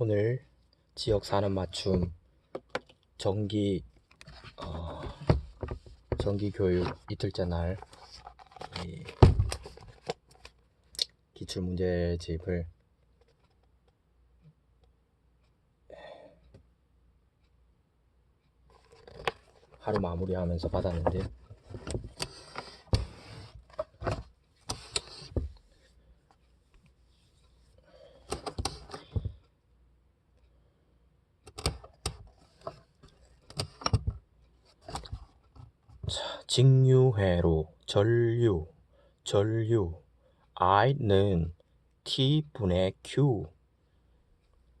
오늘 지역 산업 맞춤 정기 교육 이틀째 날 기출 문제집을 하루 마무리하면서 받았는데요. 직류회로 전류 I는 T분의 Q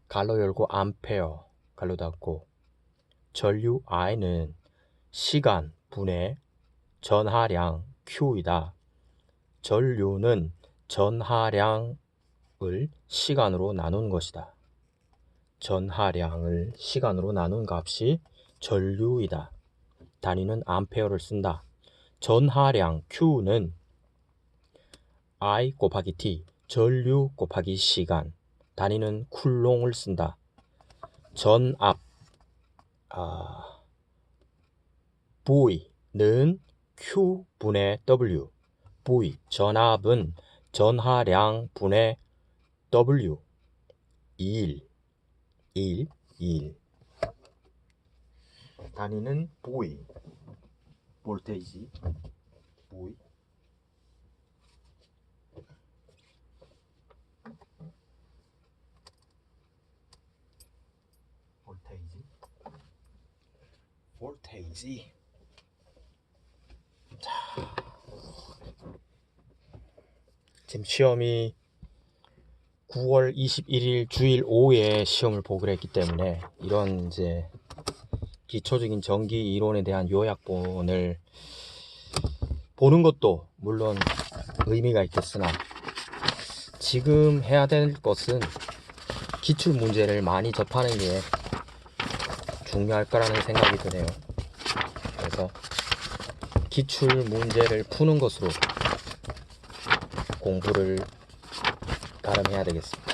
갈로 열고 암페어 갈로 닫고 전류 I는 시간 분의 전하량 Q이다. 전류는 전하량을 시간으로 나눈 것이다. 전하량을 시간으로 나눈 값이 전류이다. 단위는 암페어를 쓴다. 전하량 Q는 I 곱하기 T, 전류 곱하기 시간, 단위는 쿨롱을 쓴다. 전압 V는 Q분의 W, V, 전압은 전하량 분의 W, 1, 단위는 V, 볼테이지, V, 볼테이지. 자, 지금 시험이 9월 21일 주일 오후에 시험을 보기로 했기 때문에 이런 이제 기초적인 전기 이론에 대한 요약본을 보는 것도 물론 의미가 있겠으나 지금 해야 될 것은 기출 문제를 많이 접하는 게 중요할 거라는 생각이 드네요. 그래서 기출 문제를 푸는 것으로 공부를 나름 해야 되겠습니다.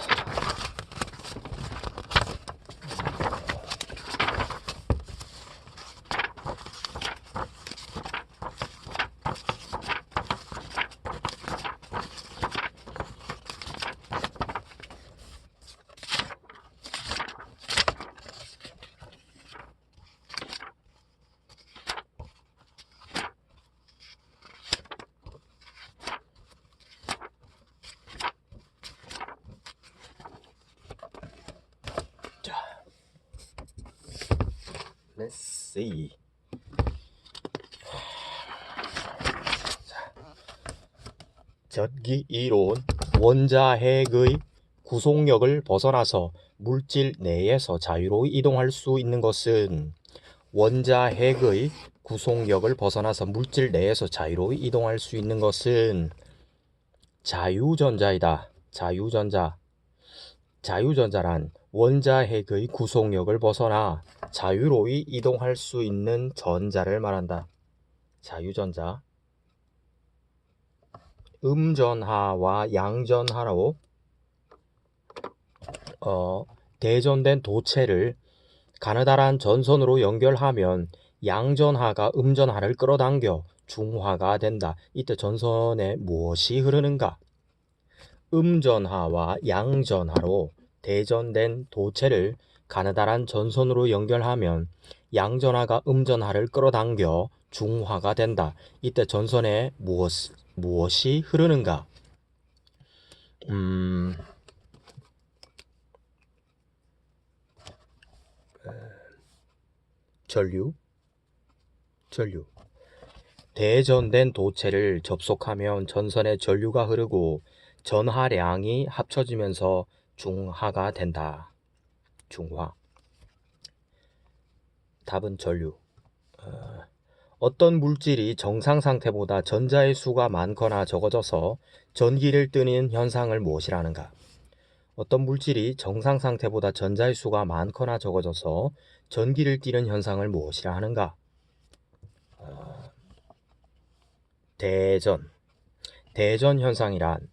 Let's see. 전기 이론 원자핵의 구속력을 벗어나서 물질 내에서 자유로이 이동할 수 있는 것은 원자핵의 구속력을 벗어나서 물질 내에서 자유로이 이동할 수 있는 것은 자유전자이다. 자유전자란 원자핵의 구속력을 벗어나 자유로이 이동할 수 있는 전자를 말한다. 자유전자. 음전하와 양전하로 대전된 도체를 가느다란 전선으로 연결하면 양전하가 음전하를 끌어당겨 중화가 된다. 이때 전선에 무엇이 흐르는가? 음전하와 양전하로 대전된 도체를 가느다란 전선으로 연결하면 양전하가 음전하를 끌어당겨 중화가 된다. 이때 전선에 무엇이 흐르는가? 전류. 대전된 도체를 접속하면 전선에 전류가 흐르고 전하량이 합쳐지면서 중하가 된다. 중화. 답은 전류. 어떤 물질이 정상 상태보다 전자의 수가 많거나 적어져서 전기를 띠는 현상을 무엇이라 하는가? 어떤 물질이 정상 상태보다 전자의 수가 많거나 적어져서 전기를 띠는 현상을 무엇이라 하는가? 대전 현상이란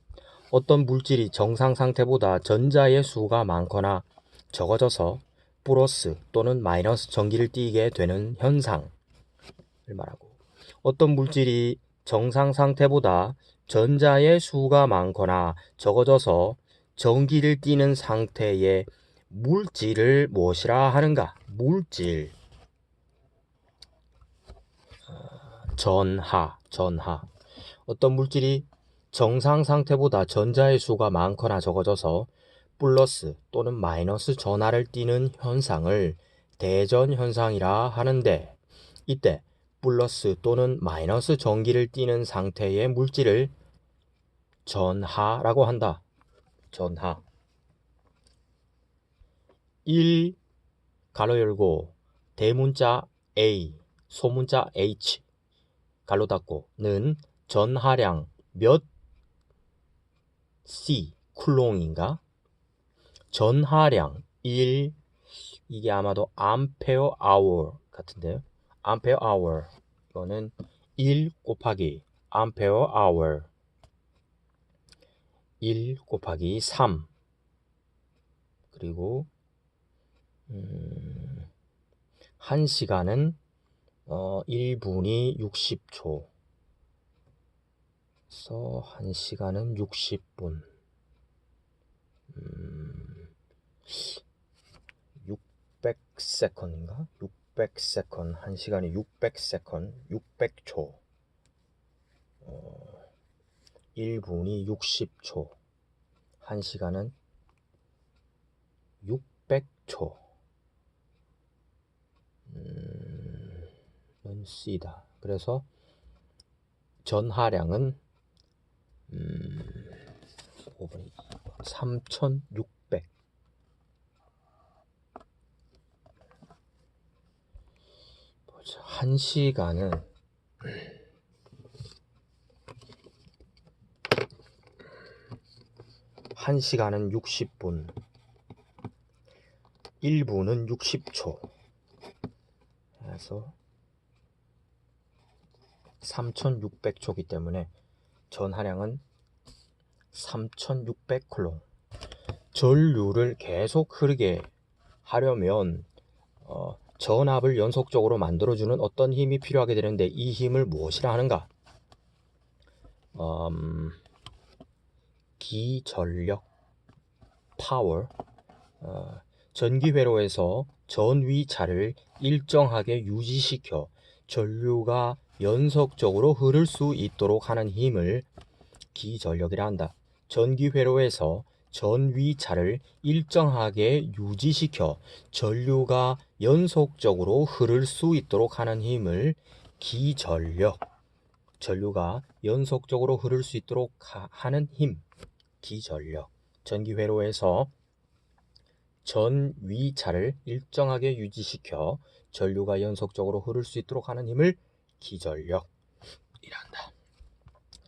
어떤 물질이 정상 상태보다 전자의 수가 많거나 적어져서 플러스 또는 마이너스 전기를 띠게 되는 현상을 말하고, 어떤 물질이 정상 상태보다 전자의 수가 많거나 적어져서 전기를 띠는 상태의 물질을 무엇이라 하는가? 물질. 전하. 어떤 물질이 정상 상태보다 전자의 수가 많거나 적어져서 플러스 또는 마이너스 전하를 띠는 현상을 대전 현상이라 하는데, 이때 플러스 또는 마이너스 전기를 띠는 상태의 물질을 전하라고 한다. 전하. 1 가로 열고 대문자 A, 소문자 H 가로 닫고는 전하량 몇 C 쿨롱인가? 전하량 1, 이게 아마도 암페어 아워 같은데요. 암페어 아워. 이거는 1 곱하기 암페어 아워 1 곱하기 3. 그리고 1시간은 1분이 60초. 그래서 1시간은 60분. 600세컨인가? 600세컨. 1시간이 600세컨. 600초. 1분이 60초. 1시간은 600초. 는 C다. 그래서 전하량은 5분의 2번 3600. 보자. 1시간은 60분, 1분은 60초. 그래서 3600초이기 때문에 전하량은 3600쿨롱. 전류를 계속 흐르게 하려면 전압을 연속적으로 만들어주는 어떤 힘이 필요하게 되는데, 이 힘을 무엇이라 하는가? 기전력, 파워. 전기회로에서 전위차를 일정하게 유지시켜 전류가 연속적으로 흐를 수 있도록 하는 힘을 기전력이라 한다. 전기회로에서 전위차를 일정하게 유지시켜 전류가 연속적으로 흐를 수 있도록 하는 힘을 기전력. 전류가 연속적으로 흐를 수 있도록 하는 힘, 기전력. 전기회로에서 전위차를 일정하게 유지시켜 전류가 연속적으로 흐를 수 있도록 하는 힘을 기전력이란다.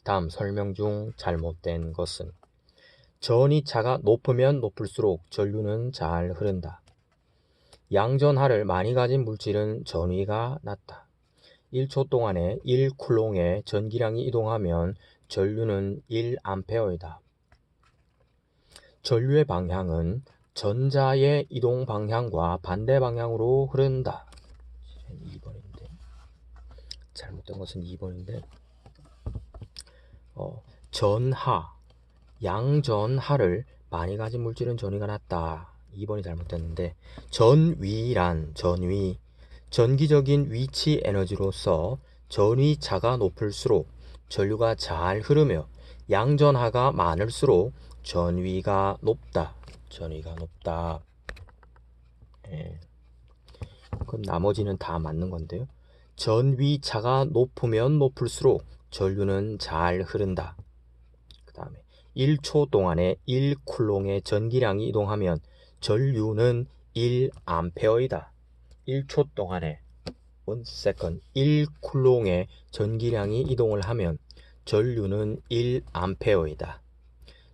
다음 설명 중 잘못된 것은, 전위차가 높으면 높을수록 전류는 잘 흐른다. 양전하를 많이 가진 물질은 전위가 낮다. 1초 동안에 1쿨롱의 전기량이 이동하면 전류는 1암페어이다. 전류의 방향은 전자의 이동 방향과 반대 방향으로 흐른다. 2번인데 잘못된 것은 2번인데 전하, 양전하를 많이 가진 물질은 전위가 낮다. 2번이 잘못됐는데, 전위란 전위, 전기적인 위치 에너지로서 전위차가 높을수록 전류가 잘 흐르며 양전하가 많을수록 전위가 높다. 전위가 높다. 그럼 나머지는 다 맞는 건데요. 전위차가 높으면 높을수록 전류는 잘 흐른다. 그 다음에 1초 동안에 1쿨롱의 전기량이 이동하면 전류는 1암페어이다. 1초 동안에 1세컨 1쿨롱의 전기량이 이동을 하면 전류는 1암페어이다.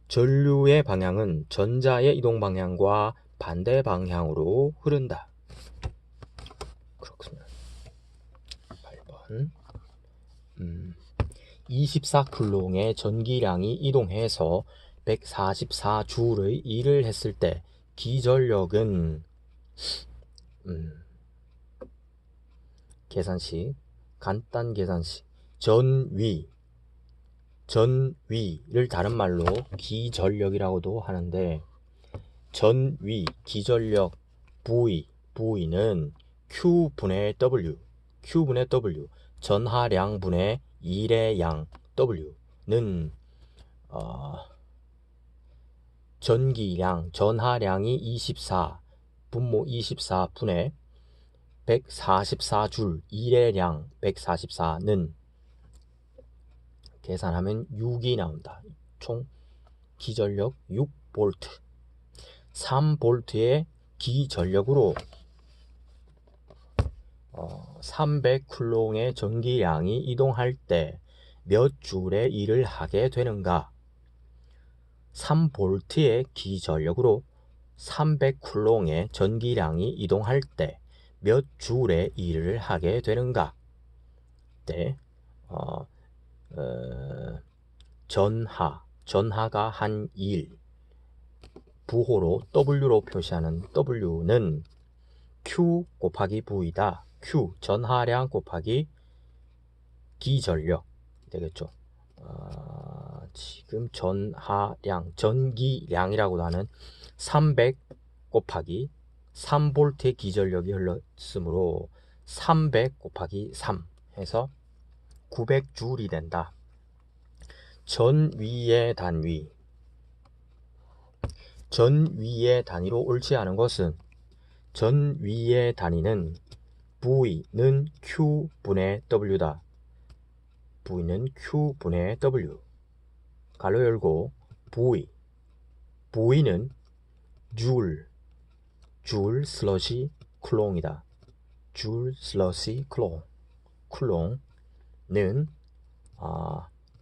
전류의 방향은 전자의 이동 방향과 반대 방향으로 흐른다. 그렇군요. 8번 24쿨롱의 전기량이 이동해서 144줄의 일을 했을 때 기전력은 계산식, 간단 계산식, 전위를 다른 말로 기전력이라고도 하는데, 전위, 기전력, V는 Q분의 W, 전하량분의 일의 양, W는 전기량, 전하량이 24, 분모 24분의 144줄, 일의 량 144는 계산하면 6이 나온다. 총 기전력 6V, 3V의 기전력으로 300쿨롱의 전기량이 이동할 때 몇 줄의 일을 하게 되는가? 3V의 기전력으로 300쿨롱의 전기량이 이동할 때 몇 줄의 일을 하게 되는가? 때 전하가 한 일, 부호로 W로 표시하는 W는 Q 곱하기 V다. Q, 전하량 곱하기 기전력 되겠죠. 지금 전하량, 전기량이라고도 하는 300 곱하기 3V의 기전력이 흘렀으므로 300 곱하기 3 해서 900줄이 된다. 전위의 단위로 옳지 않은 것은, 전위의 단위는 V는 Q분의 W다. V는 Q분의 W, 가로 열고 V는 줄 슬러시 쿨롱이다. 줄 슬러시 쿨롱은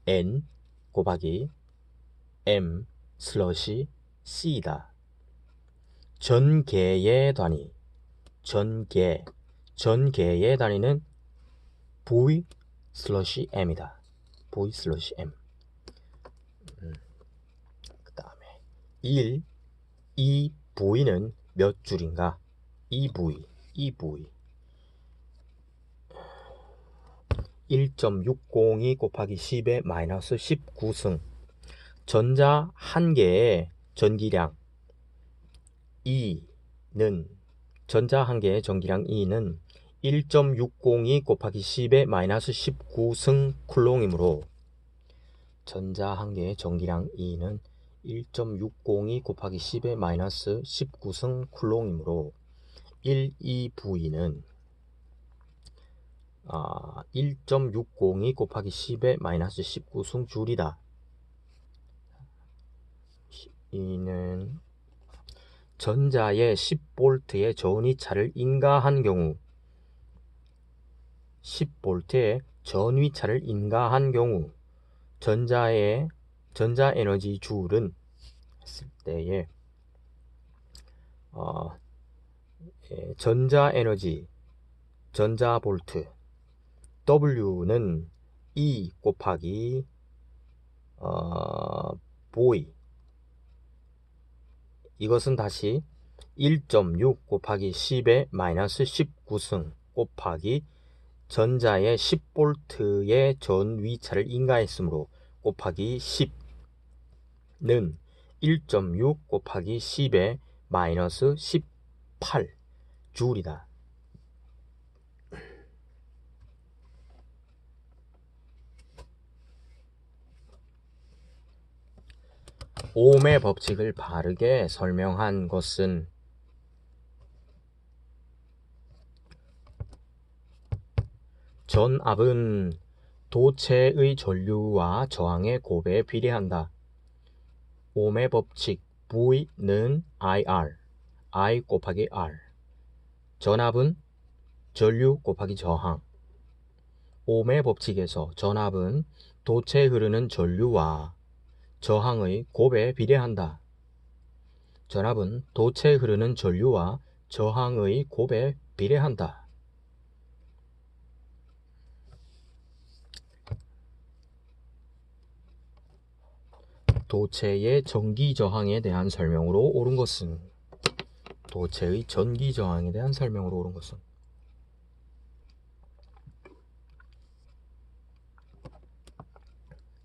N 곱하기 M 슬러시 C다. 전개의 단위, 전개의 단위는 V 슬러시 M이다. V 슬러시 M. 그 다음에 이 V는 몇 줄인가? 이 V 1.602 곱하기 10의 마이너스 19승. 전자 한 개의 전기량 E는, 전자 한 개의 전기량 E는 1.602 곱하기 10의 마이너스 19승 쿨롱이므로, 전자 한 개의 전기량 E는 1.602 곱하기 10의 마이너스 19승 쿨롱이므로 2V는 1.602 곱하기 10의 마이너스 19승 줄이다. 이는 전자의 10V의 전위차를 인가한 경우, 10V의 전위차를 인가한 경우 전자 에너지 줄은 했을 때에 전자 에너지, 전자 볼트 W는 E 곱하기 V, 이것은 다시 1.6 곱하기 10의 마이너스 19승 곱하기 전자의 10V의 전위차를 인가했으므로 곱하기 10는 1.6 곱하기 10의 마이너스 18 줄이다. 옴의 법칙을 바르게 설명한 것은, 전압은 도체의 전류와 저항의 곱에 비례한다. 옴의 법칙 V는 IR, I 곱하기 R. 전압은 전류 곱하기 저항. 옴의 법칙에서 전압은 도체에 흐르는 전류와 저항의 곱에 비례한다. 전압은 도체에 흐르는 전류와 저항의 곱에 비례한다. 도체의 전기 저항에 대한 설명으로 옳은 것은, 도체의 전기 저항에 대한 설명으로 옳은 것은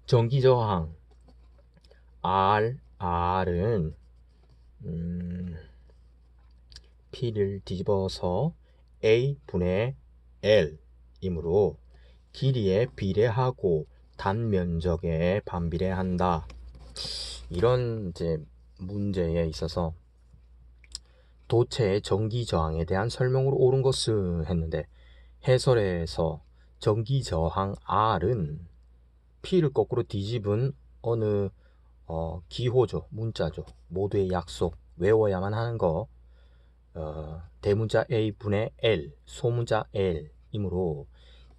전기 저항 R은 P를 뒤집어서 A분의 L 이므로 길이에 비례하고 단면적에 반비례한다. 이런 이제 문제에 있어서 도체의 전기 저항에 대한 설명으로 옳은 것은 했는데, 해설에서 전기 저항 R은 P를 거꾸로 뒤집은 어느 기호죠, 문자죠. 모두의 약속, 외워야만 하는 거. 대문자 A분의 L, 소문자 L 이므로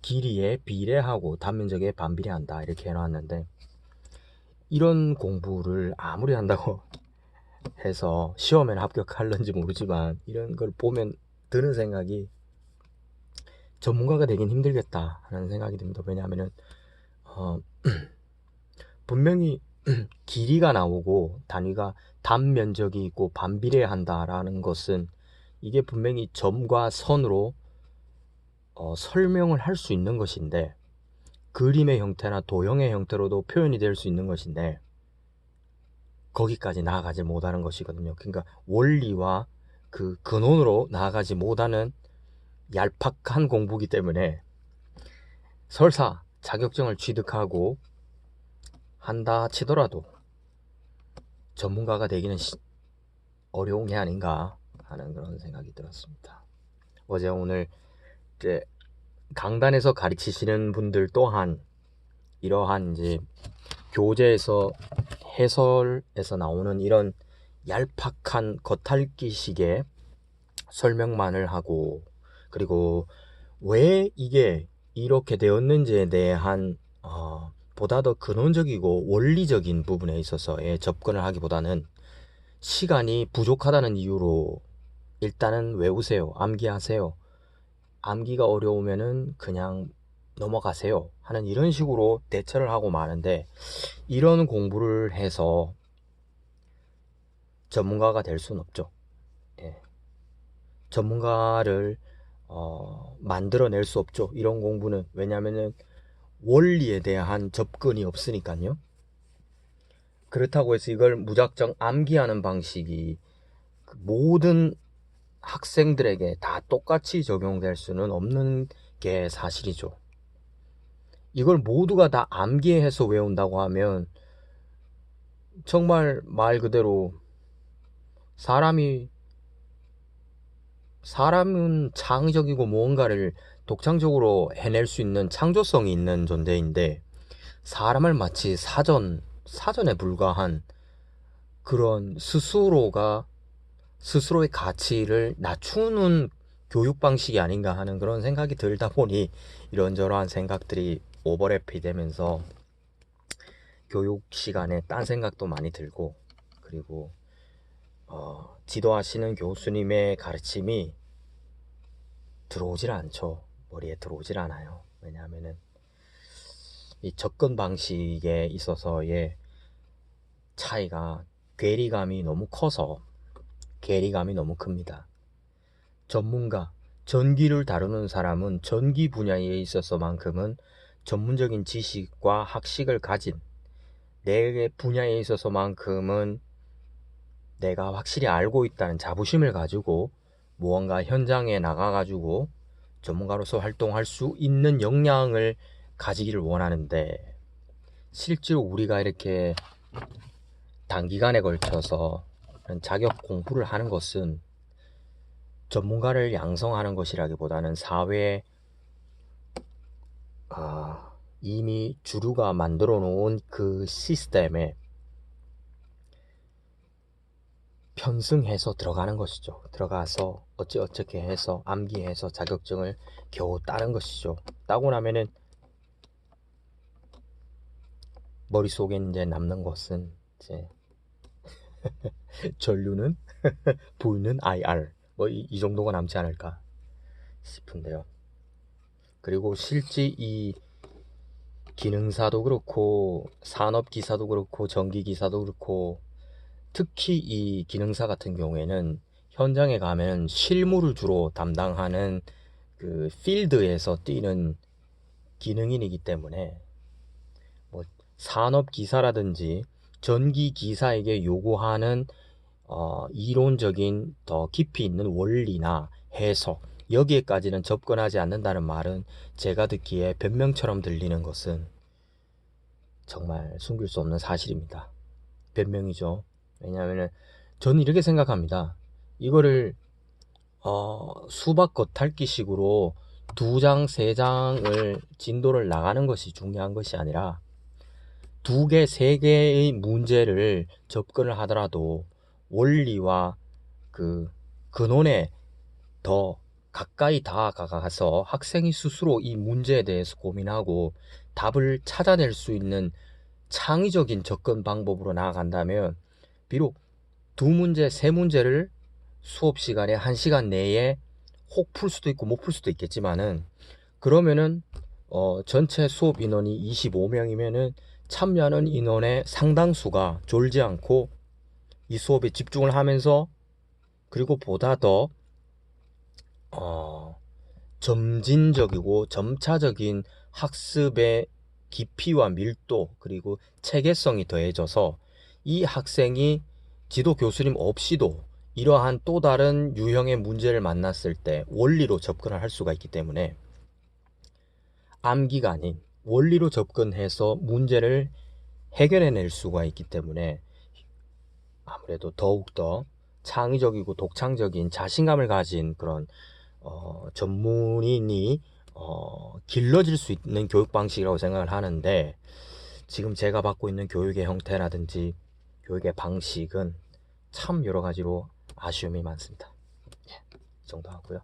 길이에 비례하고 단면적에 반비례한다, 이렇게 해놨는데, 이런 공부를 아무리 한다고 해서 시험에는 합격할는지 모르지만 이런 걸 보면 드는 생각이, 전문가가 되긴 힘들겠다 하는 생각이 듭니다. 왜냐하면은 분명히 길이가 나오고 단위가 단면적이 있고 반비례한다라는 것은, 이게 분명히 점과 선으로 설명을 할 수 있는 것인데, 그림의 형태나 도형의 형태로도 표현이 될 수 있는 것인데, 거기까지 나아가지 못하는 것이거든요. 그러니까 원리와 그 근원으로 나아가지 못하는 얄팍한 공부기 때문에, 설사 자격증을 취득하고 한다 치더라도 전문가가 되기는 어려운 게 아닌가 하는 그런 생각이 들었습니다. 어제 오늘 이제 강단에서 가르치시는 분들 또한 이러한 이제 교재에서 해설에서 나오는 이런 얄팍한 겉핥기식의 설명만을 하고, 그리고 왜 이게 이렇게 되었는지에 대한 보다 더 근원적이고 원리적인 부분에 있어서의 접근을 하기보다는 시간이 부족하다는 이유로 일단은 외우세요, 암기하세요, 암기가 어려우면은 그냥 넘어가세요 하는 이런 식으로 대처를 하고 마는데, 이런 공부를 해서 전문가가 될 수는 없죠. 예. 전문가를 만들어낼 수 없죠, 이런 공부는. 왜냐하면은 원리에 대한 접근이 없으니까요. 그렇다고 해서 이걸 무작정 암기하는 방식이 모든 학생들에게 다 똑같이 적용될 수는 없는 게 사실이죠. 이걸 모두가 다 암기해서 외운다고 하면 정말 말 그대로 사람은 창의적이고 무언가를 독창적으로 해낼 수 있는 창조성이 있는 존재인데, 사람을 마치 사전에 불과한 그런 스스로의 가치를 낮추는 교육 방식이 아닌가 하는 그런 생각이 들다 보니, 이런저런 생각들이 오버랩이 되면서 교육 시간에 딴 생각도 많이 들고, 그리고 지도하시는 교수님의 가르침이 들어오질 않죠. 머리에 들어오질 않아요. 왜냐하면은 이 접근 방식에 있어서의 차이가, 괴리감이 너무 큽니다. 전기를 다루는 사람은 전기 분야에 있어서만큼은 전문적인 지식과 학식을 가진, 내 분야에 있어서만큼은 내가 확실히 알고 있다는 자부심을 가지고 무언가 현장에 나가가지고 전문가로서 활동할 수 있는 역량을 가지기를 원하는데, 실제로 우리가 이렇게 단기간에 걸쳐서 자격 공부를 하는 것은 전문가를 양성하는 것이라기보다는 사회에 이미 주류가 만들어 놓은 그 시스템에 편승해서 들어가는 것이죠. 들어가서 어떻게 해서 암기해서 자격증을 겨우 따는 것이죠. 따고 나면은 머릿속에 이제 남는 것은 이제 전류는 V는 IR, 뭐 이 정도가 남지 않을까 싶은데요. 그리고 실제 이 기능사도 그렇고 산업기사도 그렇고 전기기사도 그렇고, 특히 이 기능사 같은 경우에는 현장에 가면 실무를 주로 담당하는 그 필드에서 뛰는 기능인이기 때문에 뭐 산업 기사라든지 전기 기사에게 요구하는 이론적인 더 깊이 있는 원리나 해석 여기에까지는 접근하지 않는다는 말은 제가 듣기에 변명처럼 들리는 것은 정말 숨길 수 없는 사실입니다. 변명이죠. 왜냐하면 저는 이렇게 생각합니다. 이거를 수박 겉핥기식으로 2장, 3장을 진도를 나가는 것이 중요한 것이 아니라 2개, 3개의 문제를 접근을 하더라도 원리와 그 근원에 더 가까이 다가가서 학생이 스스로 이 문제에 대해서 고민하고 답을 찾아낼 수 있는 창의적인 접근 방법으로 나아간다면 비록 2문제, 3문제를 수업 시간에 1시간 내에 혹 풀 수도 있고 못 풀 수도 있겠지만은 그러면은 전체 수업 인원이 25명이면은 참여하는 인원의 상당수가 졸지 않고 이 수업에 집중을 하면서 그리고 보다 더 점진적이고 점차적인 학습의 깊이와 밀도 그리고 체계성이 더해져서 이 학생이 지도 교수님 없이도 이러한 또 다른 유형의 문제를 만났을 때 원리로 접근을 할 수가 있기 때문에 암기가 아닌 원리로 접근해서 문제를 해결해낼 수가 있기 때문에 아무래도 더욱더 창의적이고 독창적인 자신감을 가진 그런 전문인이 길러질 수 있는 교육 방식이라고 생각을 하는데 지금 제가 받고 있는 교육의 형태라든지 교육의 방식은 참 여러 가지로 아쉬움이 많습니다. 이 정도 하고요.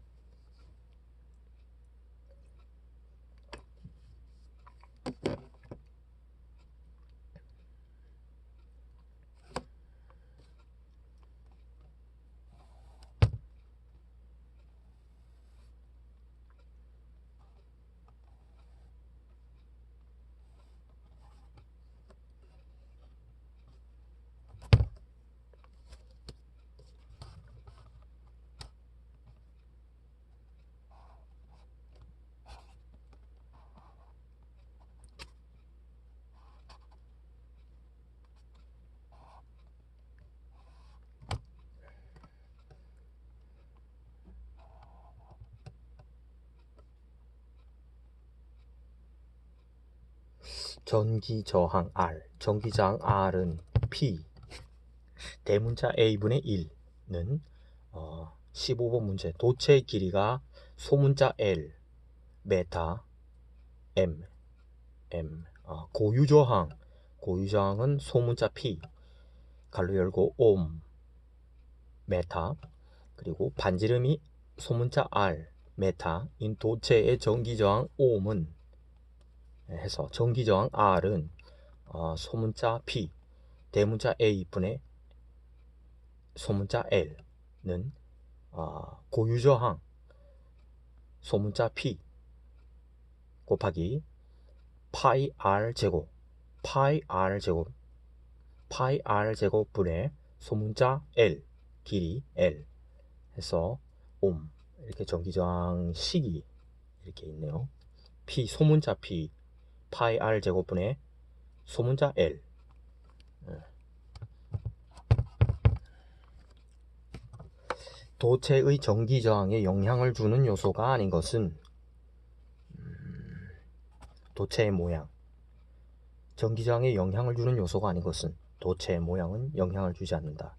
전기저항 R, 전기저항 R은 P, 대문자 A분의 1는 15번 문제 도체의 길이가 소문자 L, 메타, M, 고유저항은 소문자 P, 갈로 열고 옴, 메타, 그리고 반지름이 소문자 R, 메타인 도체의 전기저항 옴은 해서 전기저항 R은 소문자 P, 대문자 A분의 소문자 L는 고유저항 소문자 P 곱하기 파이 R 제곱 분의 소문자 L 길이 L 해서 옴 이렇게 전기저항식이 이렇게 있네요. P 소문자 P 파이 R 제곱분의 소문자 L. 도체의 전기저항에 영향을 주는 요소가 아닌 것은 도체의 모양. 전기저항에 영향을 주는 요소가 아닌 것은 도체의 모양은 영향을 주지 않는다.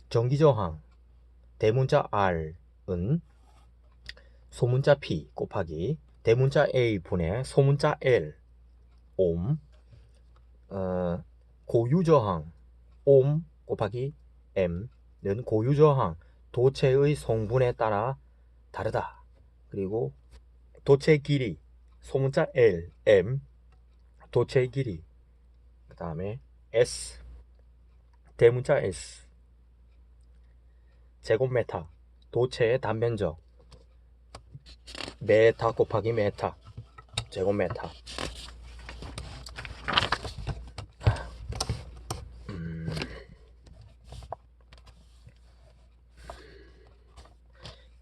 전기저항 대문자 R은 소문자 P 곱하기 대문자 A 분의 소문자 L 옴 고유저항 옴 곱하기 M는 고유저항 도체의 성분에 따라 다르다. 그리고 도체 길이 소문자 L, M 도체 길이 그 다음에 S 대문자 S 제곱메타 도체의 단면적 메타 곱하기 메타 제곱메타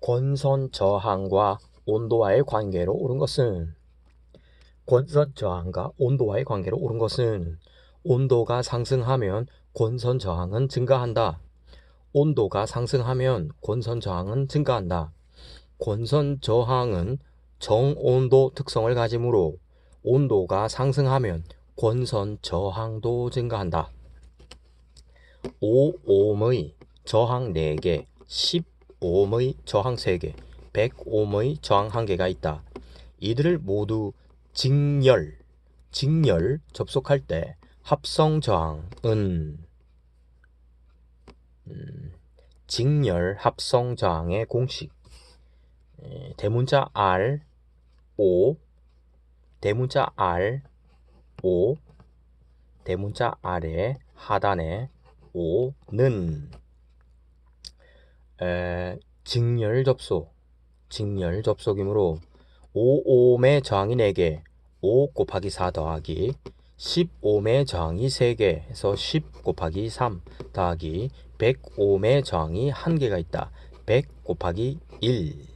권선 저항과 온도와의 관계로 옳은 것은 권선 저항과 온도와의 관계로 옳은 것은 온도가 상승하면 권선 저항은 증가한다. 온도가 상승하면 권선 저항은 증가한다. 권선 저항은 정온도 특성을 가지므로 온도가 상승하면 권선 저항도 증가한다. 5옴의 저항 4개, 10옴의 저항 3개, 100옴의 저항 1개가 있다. 이들을 모두 직렬 접속할 때 합성 저항은 직렬 합성 저항의 공식 대문자 R, O, 대문자 R, O, 대문자 R의 하단에 O는 직렬 접속이므로 5옴의 저항이 4개, 5 곱하기 4 더하기 10옴의 저항이 3개 해서 10 곱하기 3 더하기 100옴의 저항이 1개가 있다. 100 곱하기 1.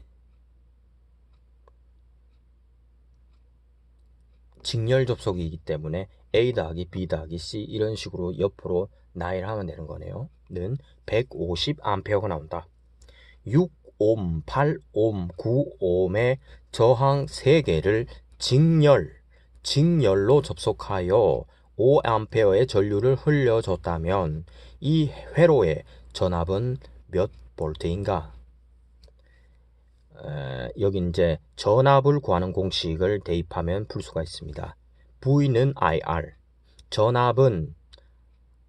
직렬 접속이기 때문에 A 더하기 B 더하기 C 이런 식으로 옆으로 나열하면 되는 거네요. 는 150A가 나온다. 6옴, 8옴, 9옴의 저항 3개를 직렬로 접속하여 5A의 전류를 흘려줬다면 이 회로의 전압은 몇 볼트인가? 여기 이제 전압을 구하는 공식을 대입하면 풀 수가 있습니다. V는 IR, 전압은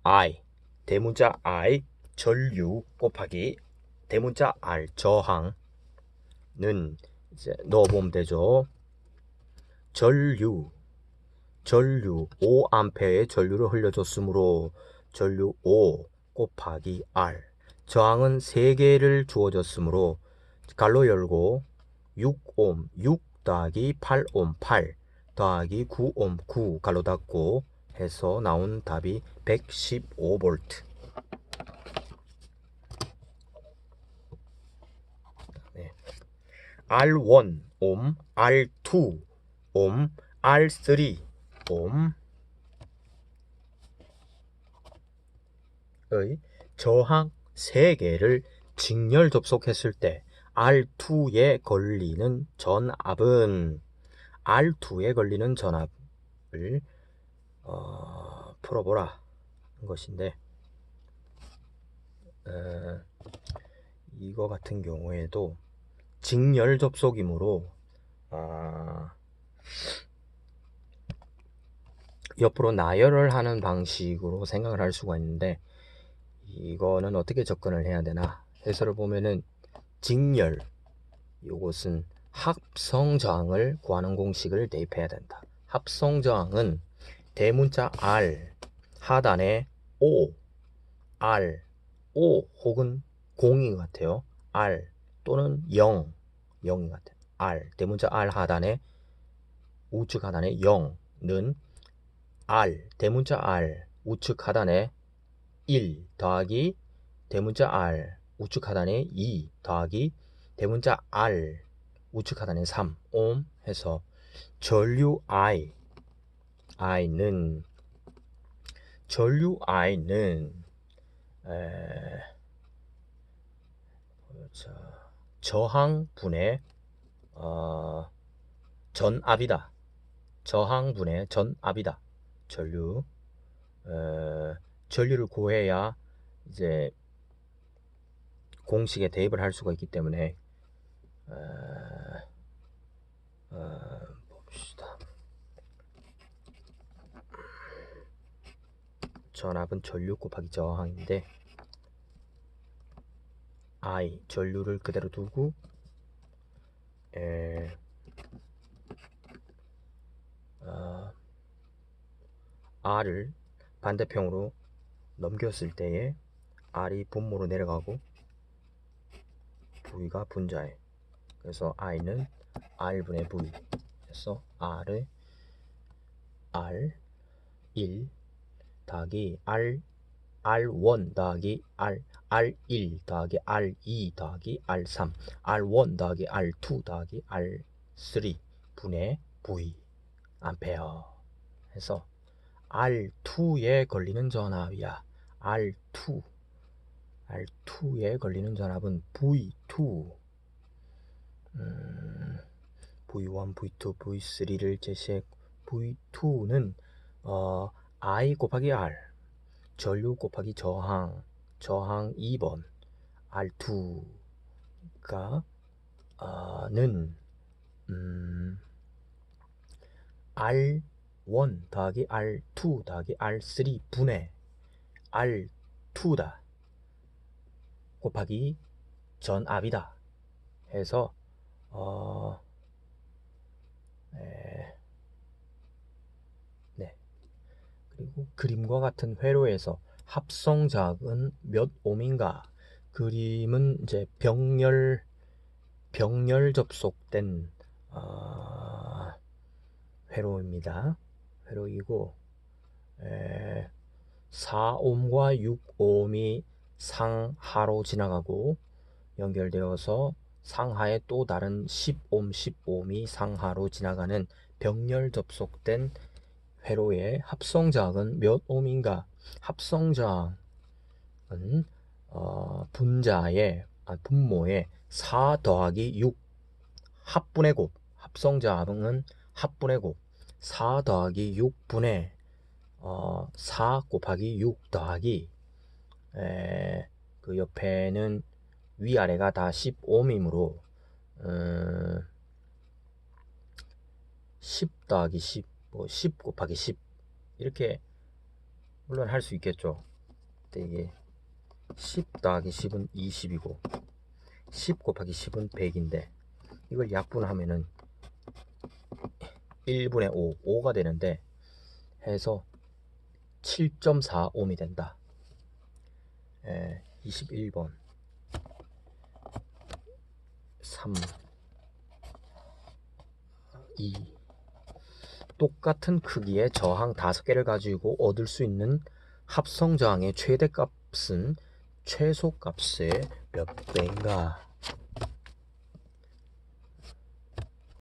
I, 대문자 I, 전류 곱하기 대문자 R, 저항은 이제 넣어보면 되죠. 전류 5A의 전류를 흘려줬으므로 전류 5 곱하기 R, 저항은 3개를 주어졌으므로 갈로 열고 6옴 6 더하기 8옴 8 더하기 9옴 9 갈로 닫고 해서 나온 답이 115V. 네. R1 옴, R2 옴, R3 옴의 저항 3개를 직렬 접속했을 때 R2에 걸리는 전압은 R2에 걸리는 전압을 풀어보라 것인데 이거 같은 경우에도 직렬 접속이므로 옆으로 나열을 하는 방식으로 생각을 할 수가 있는데 이거는 어떻게 접근을 해야 되나? 해설을 보면은 직렬, 이것은 합성 저항을 구하는 공식을 대입해야 된다. 합성 저항은 대문자 R 하단에 O, R, O 혹은 0인 것 같아요. R 또는 0, 0인 것 같아요. R, 대문자 R 하단에 우측 하단에 0는 R, 대문자 R 우측 하단에 1 더하기 대문자 R 우측 하단에 2 더하기 대문자 R 우측 하단에 3옴 해서 전류 I는 저항분의 전압이다. 저항분의 전압이다. 전류를 구해야 이제 공식에 대입을 할 수가 있기 때문에 봅시다. 전압은 전류 곱하기 저항인데 I 전류를 그대로 두고 R을 반대편으로 넘겼을 때에 R이 분모로 내려가고 V가 분자해. 그래서 I는 R분의 V 해서 R 1 더하기 R R1 더하기 R1 더하기 R2 더하기 R3 R1 더하기 R2 더하기 R3 분의 V 암페어 해서 R2에 걸리는 전압이야. R2에 걸리는 전압은 V2 V1, V2, V3를 제시했고 V2는 I 곱하기 R 전류 곱하기 저항 2번 R2가 는 R1 더하기 R2 더하기 R3 분의 R2다 곱하기 전압이다 해서 네. 그리고 그림과 같은 회로에서 합성자극은 몇 옴인가? 그림은 이제 병렬 접속된 회로입니다. 회로이고 4옴과 6옴이 상하로 지나가고 연결되어서 상하에 또 다른 10옴, 10옴이 상하로 지나가는 병렬 접속된 회로의 합성자극은 몇 옴인가? 합성자극은 분모의 4 더하기 6 합분의 곱 합성자극은 합분의 곱 4 더하기 6분의 4 곱하기 6 더하기 그 옆에는 위아래가 다 10옴이므로 10 더하기 10 10 곱하기 10 이렇게 물론 할 수 있겠죠. 근데 이게 10 더하기 10은 20이고 10 곱하기 10은 100인데 이걸 약분하면은 1분의 5가 되는데 해서 7.4옴이 된다. 21번 3 2 똑같은 크기의 저항 5개를 가지고 얻을 수 있는 합성 저항의 최대값은 최소값의 몇 배인가?